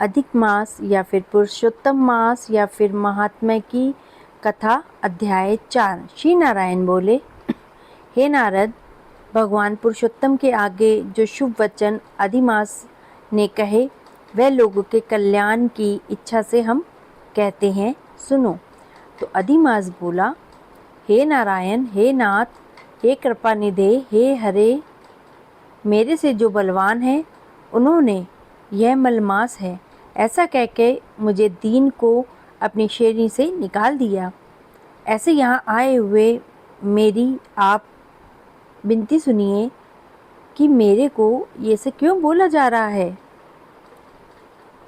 अधिक मास या फिर पुरुषोत्तम मास या फिर महात्म्य की कथा अध्याय 4। श्री नारायण बोले, हे नारद, भगवान पुरुषोत्तम के आगे जो शुभ वचन अधिमास ने कहे वह लोगों के कल्याण की इच्छा से हम कहते हैं, सुनो। तो अधिमास बोला, हे नारायण, हे नाथ, हे कृपा निधे, हे हरे, मेरे से जो बलवान है उन्होंने यह मलमास है ऐसा कह के मुझे दीन को अपनी शेरनी से निकाल दिया। ऐसे यहाँ आए हुए मेरी आप विनती सुनिए कि मेरे को ये से क्यों बोला जा रहा है।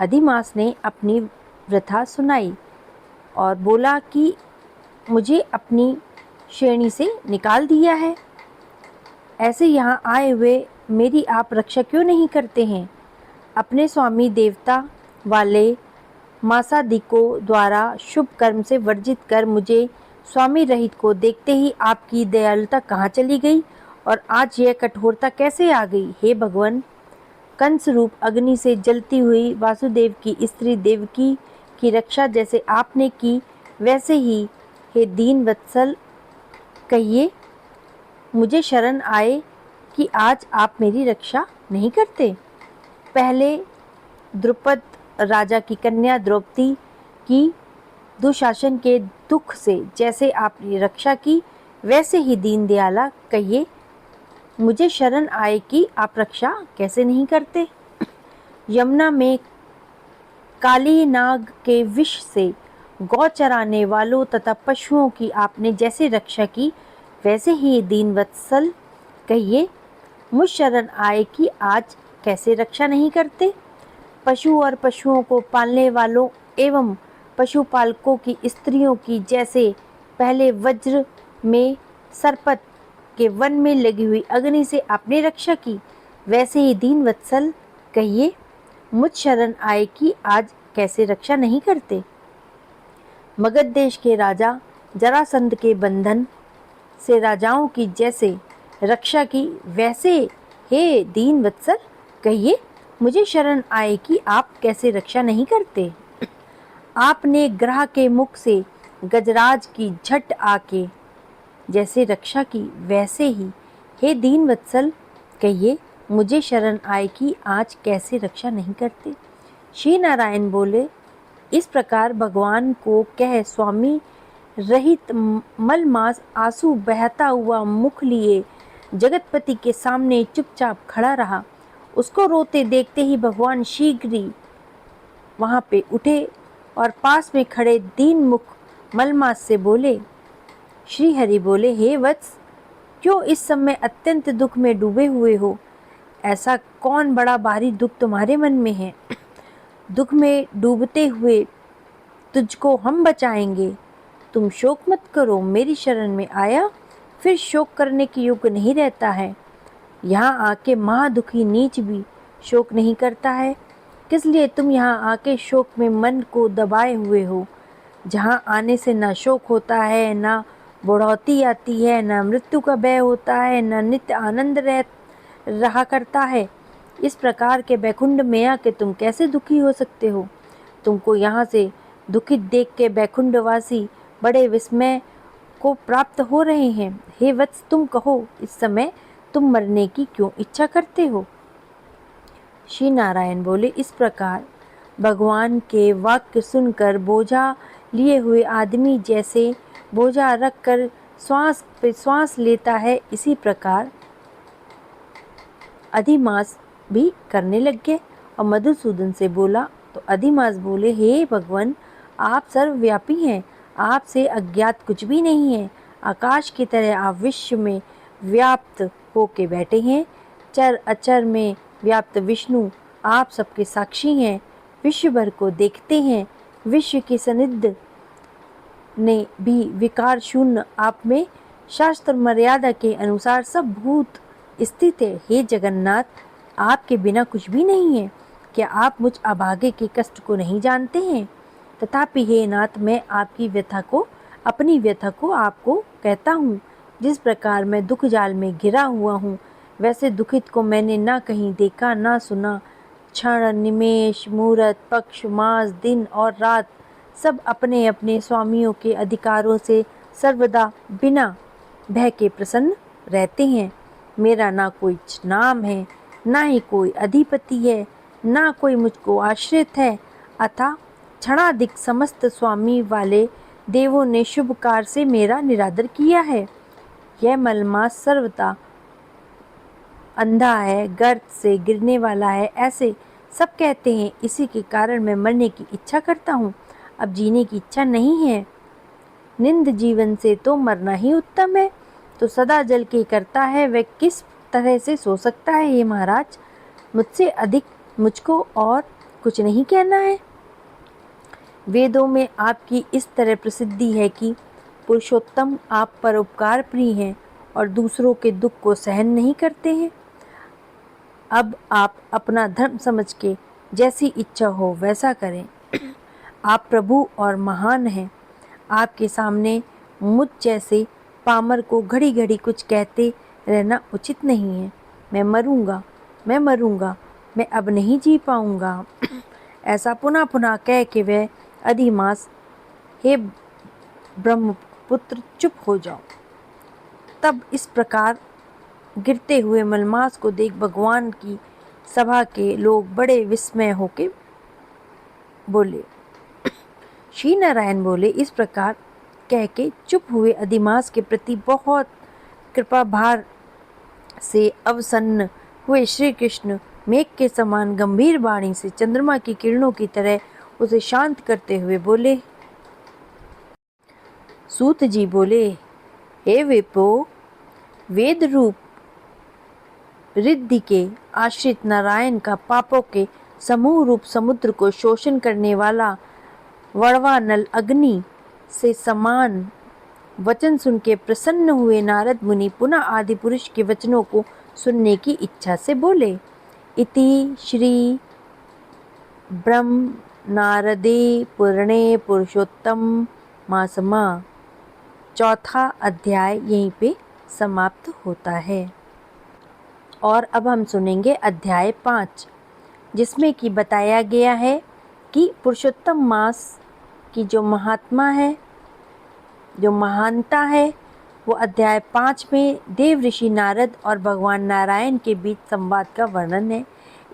अधिमास ने अपनी व्यथा सुनाई और बोला कि मुझे अपनी श्रेणी से निकाल दिया है। ऐसे यहाँ आए हुए मेरी आप रक्षा क्यों नहीं करते हैं। अपने स्वामी देवता वाले मासादिकों द्वारा शुभ कर्म से वर्जित कर मुझे स्वामी रहित को देखते ही आपकी दयालुता कहाँ चली गई और आज यह कठोरता कैसे आ गई। हे भगवान, कंस रूप अग्नि से जलती हुई वासुदेव की स्त्री देवकी की रक्षा जैसे आपने की वैसे ही हे दीन वत्सल कहिए मुझे शरण आए कि आज आप मेरी रक्षा नहीं करते। पहले द्रुपद राजा की कन्या द्रौपदी की दुशासन के दुख से जैसे आपने रक्षा की वैसे ही दीन दयाला कहिए मुझे शरण आए कि आप रक्षा कैसे नहीं करते। यमुना में काली नाग के विष से गौ चराने वालों तथा पशुओं की आपने जैसे रक्षा की वैसे ही दीन वत्सल कहिए मुझ शरण आए कि आज कैसे रक्षा नहीं करते। पशु और पशुओं को पालने वालों एवं पशुपालकों की स्त्रियों की जैसे पहले वज्र में सरपत के वन में लगी हुई अग्नि से आपने रक्षा की वैसे ही दीन वत्सल कहिए मुझ शरण आए कि आज कैसे रक्षा नहीं करते। मगध देश के राजा जरासंध के बंधन से राजाओं की जैसे रक्षा की वैसे हे दीन वत्सल कहिए मुझे शरण आए कि आप कैसे रक्षा नहीं करते। आपने ग्रह के मुख से गजराज की झट आके जैसे रक्षा की वैसे ही हे दीन वत्सल कहिए मुझे शरण आए कि आज कैसे रक्षा नहीं करते। श्री नारायण बोले, इस प्रकार भगवान को कह स्वामी रहित मलमास आंसू बहता हुआ मुख लिए जगतपति के सामने चुपचाप खड़ा रहा। उसको रोते देखते ही भगवान शीघ्र ही वहाँ पे उठे और पास में खड़े दीन मुख मलमास से बोले। श्री हरि बोले, हे वत्स, क्यों इस समय अत्यंत दुख में डूबे हुए हो। ऐसा कौन बड़ा भारी दुख तुम्हारे मन में है। दुख में डूबते हुए तुझको हम बचाएंगे। तुम शोक मत करो, मेरी शरण में आया फिर शोक करने के योग्य नहीं रहता है। यहाँ आके महादुखी नीच भी शोक नहीं करता है, किस लिए तुम यहाँ आके शोक में मन को दबाए हुए हो। जहाँ आने से ना शोक होता है, ना बुढ़ौती आती है, ना मृत्यु का भय होता है, ना नित्य आनंद रहा करता है। इस प्रकार के बैकुंठ में आके तुम कैसे दुखी हो सकते हो। तुमको यहाँ से दुखित देख के बैकुंठवासी बड़े विस्मय को प्राप्त हो रहे हैं। हे वत्स, तुम कहो इस समय तुम मरने की क्यों इच्छा करते हो। श्री नारायण बोले, इस प्रकार भगवान के वाक्य सुनकर बोझा लिए हुए आदमी जैसे बोझा रखकर श्वास पे श्वास लेता है, इसी प्रकार अधिमास भी करने लग गए और मधुसूदन से बोला। तो अधिमास बोले, हे भगवान, आप सर्वव्यापी हैं, आपसे अज्ञात कुछ भी नहीं है। आकाश की तरह आप विश्व में व्याप्त होके बैठे हैं। चर अचर में व्याप्त विष्णु आप सबके साक्षी हैं, विश्व भर को देखते हैं। विश्व की सनिध ने भी विकार शून्य आप में शास्त्र मर्यादा के अनुसार सब भूत स्थित है। हे जगन्नाथ, आपके बिना कुछ भी नहीं है। क्या आप मुझ अभागे के कष्ट को नहीं जानते हैं। तथापि हे नाथ, मैं आपकी व्यथा को अपनी व्यथा को आपको कहता हूँ। जिस प्रकार मैं दुख जाल में घिरा हुआ हूँ वैसे दुखित को मैंने ना कहीं देखा ना सुना। क्षण, निमेष, मुहूर्त, पक्ष, मास, दिन और रात सब अपने अपने स्वामियों के अधिकारों से सर्वदा बिना भय के प्रसन्न रहते हैं। मेरा ना कोई नाम है, ना ही कोई अधिपति है, ना कोई मुझको आश्रित है। अतः क्षणाधिक समस्त स्वामी वाले देवों ने शुभ कार्य से मेरा निरादर किया है। यह मलमास सर्वथा अंधा है, गर्त से गिरने वाला है, ऐसे सब कहते हैं। इसी के कारण मैं मरने की इच्छा करता हूँ, अब जीने की इच्छा नहीं है। निंद जीवन से तो मरना ही उत्तम है। तो सदा जल के करता है, वह किस तरह से सो सकता है? हे महाराज, मुझसे अधिक मुझको और कुछ नहीं कहना है। वेदों में आपकी इस तरह प्रसिद्धि है कि पुरुषोत्तम आप परोपकार प्रिय हैं और दूसरों के दुख को सहन नहीं करते हैं। अब आप अपना धर्म समझ के जैसी इच्छा हो वैसा करें। आप प्रभु और महान हैं। आपके सामने मुझ जैसे पामर को घड़ी घड़ी कुछ कहते रहना उचित नहीं है। मैं मरूंगा, मैं मरूंगा, मैं अब नहीं जी पाऊंगा। ऐसा पुनः पुनः कह के वह अधिमास, हे ब्रह्मपुत्र, चुप हो जाओ। तब इस प्रकार गिरते हुए मलमास को देख भगवान की सभा के लोग बड़े विस्मय होके बोले। श्री नारायण बोले, इस प्रकार कह के चुप हुए अधिमास के प्रति बहुत कृपा भार से अवसन्न हुए श्री कृष्ण मेघ के समान गंभीर वाणी से चंद्रमा की किरणों की तरह उसे शांत करते हुए बोले। सूत जी बोले, हे विपो, वेद रूप रिद्धि के आश्रित नारायण का पापों के समूह रूप समुद्र को शोषण करने वाला वड़वा नल अग्नि से समान वचन सुन के प्रसन्न हुए नारद मुनि पुनः आदि पुरुष के वचनों को सुनने की इच्छा से बोले। इति श्री ब्रह्म नारदे पुराणे पुरुषोत्तम मासमा चौथा अध्याय यहीं पे समाप्त होता है। और अब हम सुनेंगे अध्याय 5, जिसमें कि बताया गया है कि पुरुषोत्तम मास की जो महात्मा है, जो महानता है, वो अध्याय 5 में देव ऋषि नारद और भगवान नारायण के बीच संवाद का वर्णन है।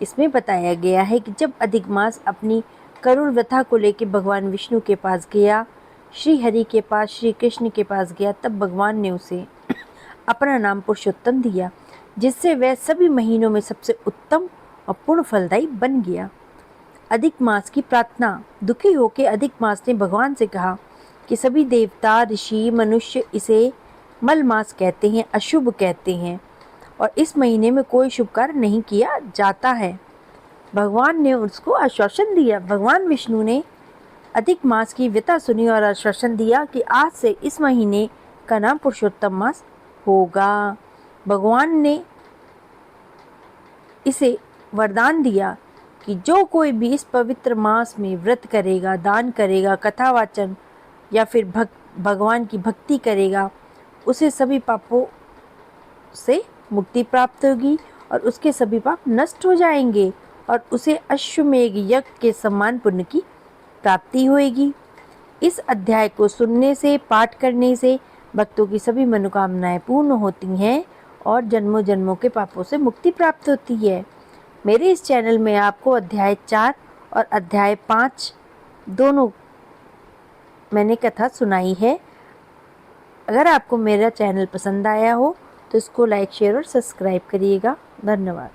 इसमें बताया गया है कि जब अधिक मास अपनी करुण व्यथा को लेकर भगवान विष्णु के पास गया, श्री हरि के पास, श्री कृष्ण के पास गया, तब भगवान ने उसे अपना नाम पुरुषोत्तम दिया, जिससे वह सभी महीनों में सबसे उत्तम और पूर्ण फलदायी बन गया। अधिक मास की प्रार्थना। दुखी होकर अधिक मास ने भगवान से कहा कि सभी देवता, ऋषि, मनुष्य इसे मल मास कहते हैं, अशुभ कहते हैं और इस महीने में कोई शुभ कार्य नहीं किया जाता है। भगवान ने उसको आश्वासन दिया। भगवान विष्णु ने अधिक मास की व्यथा सुनी और आश्वासन दिया कि आज से इस महीने का नाम पुरुषोत्तम मास होगा। भगवान ने इसे वरदान दिया कि जो कोई भी इस पवित्र मास में व्रत करेगा, दान करेगा, कथा वाचन या फिर भगवान की भक्ति करेगा, उसे सभी पापों से मुक्ति प्राप्त होगी और उसके सभी पाप नष्ट हो जाएंगे और उसे अश्वमेघ यज्ञ के समान पुण्य की प्राप्ति होगी। इस अध्याय को सुनने से, पाठ करने से भक्तों की सभी मनोकामनाएं पूर्ण होती हैं और जन्मों जन्मों के पापों से मुक्ति प्राप्त होती है। मेरे इस चैनल में आपको अध्याय 4 और अध्याय 5 दोनों मैंने कथा सुनाई है। अगर आपको मेरा चैनल पसंद आया हो तो इसको लाइक, शेयर और सब्सक्राइब करिएगा। धन्यवाद।